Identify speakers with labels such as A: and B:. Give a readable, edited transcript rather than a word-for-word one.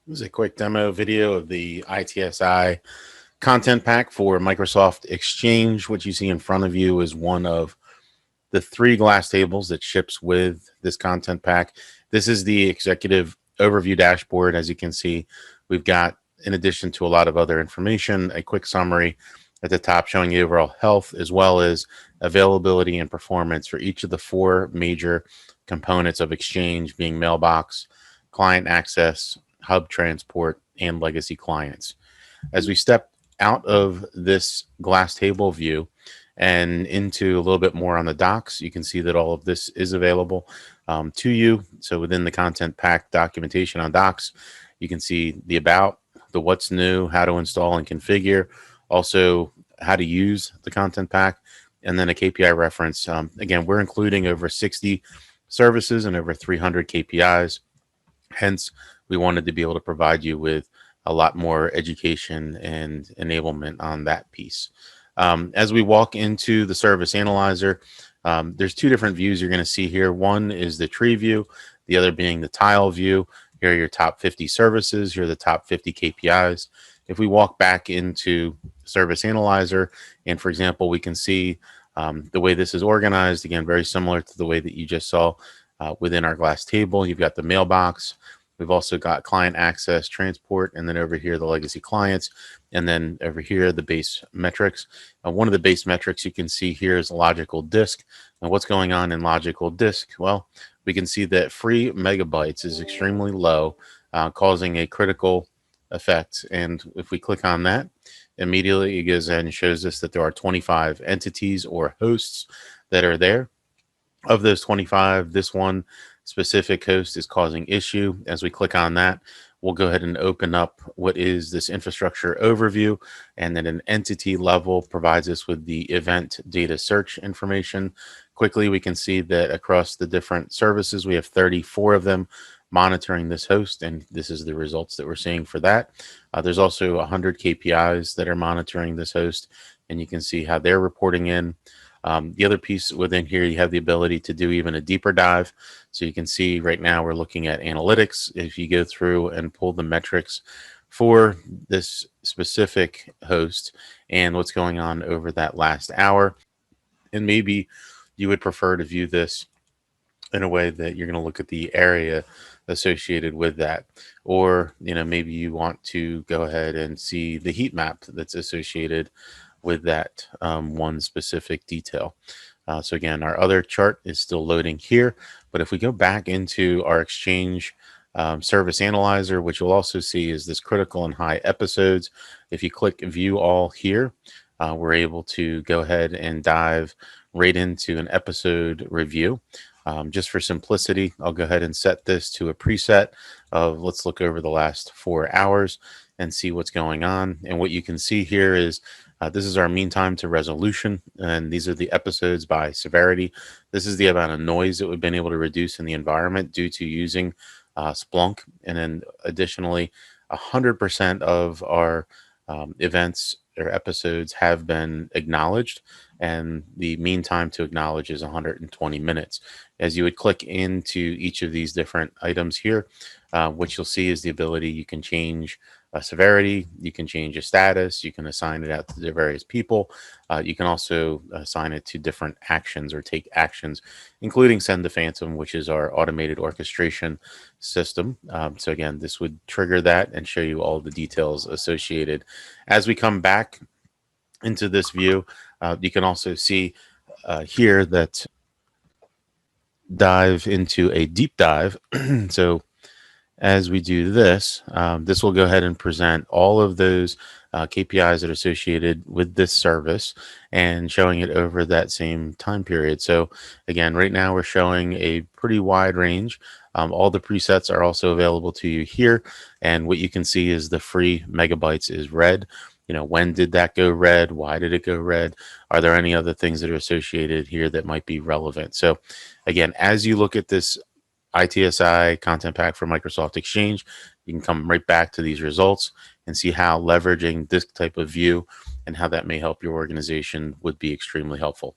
A: This is a quick demo video of the ITSI content pack for Microsoft Exchange. What you see in front of you is one of the 3 glass tables that ships with this content pack. This is the executive overview dashboard. As you can see, we've got, in addition to a lot of other information, a quick summary at the top showing the overall health as well as availability and performance for each of the 4 major components of Exchange, being mailbox, client access, hub transport, and legacy clients. As we step out of this glass table view and into a little bit more on the docs, you can see that all of this is available to you. So within the content pack documentation on docs, you can see the about, the what's new, how to install and configure, also how to use the content pack, and then a KPI reference. Again, we're including over 60 services and over 300 KPIs. Hence, we wanted to be able to provide you with a lot more education and enablement on that piece. As we walk into the service analyzer, there's 2 different views you're going to see here. One is the tree view, the other being the tile view. Here are your top 50 services. Here are the top 50 KPIs. If we walk back into service analyzer, and for example, we can see the way this is organized, again, very similar to the way that you just saw within our glass table. You've got the mailbox. We've also got client access, transport, and then over here, the legacy clients. And then over here, the base metrics. One of the base metrics you can see here is logical disk. And what's going on in logical disk? Well, we can see that free megabytes is extremely low, causing a critical effect. And if we click on that, immediately it goes ahead and shows us that there are 25 entities or hosts that are there. Of those 25, this one specific host is causing issue. As we click on that, we'll go ahead and open up what is this infrastructure overview, and then an entity level provides us with the event data search information. Quickly, we can see that across the different services, we have 34 of them monitoring this host, and this is the results that we're seeing for that. There's also 100 KPIs that are monitoring this host, and you can see how they're reporting in. The other piece within here, you have the ability to do even a deeper dive. So you can see right now we're looking at analytics. If you go through and pull the metrics for this specific host and what's going on over that last hour, and maybe you would prefer to view this in a way that you're going to look at the area associated with that, or maybe you want to go ahead and see the heat map that's associated with that one specific detail. So again, our other chart is still loading here, but if we go back into our Exchange service analyzer, what you'll also see is this critical and high episodes. If you click view all here, we're able to go ahead and dive right into an episode review. Just for simplicity, I'll go ahead and set this to a preset of let's look over the last 4 hours and see what's going on. And what you can see here is this is our mean time to resolution, and these are the episodes by severity. This is the amount of noise that we've been able to reduce in the environment due to using Splunk. And then additionally, 100% of our events or episodes have been acknowledged, and the mean time to acknowledge is 120 minutes. As you would click into each of these different items here, what you'll see is the ability you can change severity, you can change a status, you can assign it out to the various people. You can also assign it to different actions or take actions, including send to Phantom, which is our automated orchestration system. So again, this would trigger that and show you all the details associated. As we come back into this view, you can also see here that dive into a deep dive. So as we do this, this will go ahead and present all of those KPIs that are associated with this service and showing it over that same time period. So again, right now we're showing a pretty wide range. All the presets are also available to you here. And what you can see is the free megabytes is red. When did that go red? Why did it go red? Are there any other things that are associated here that might be relevant? So again, as you look at this ITSI content pack for Microsoft Exchange, you can come right back to these results and see how leveraging this type of view and how that may help your organization would be extremely helpful.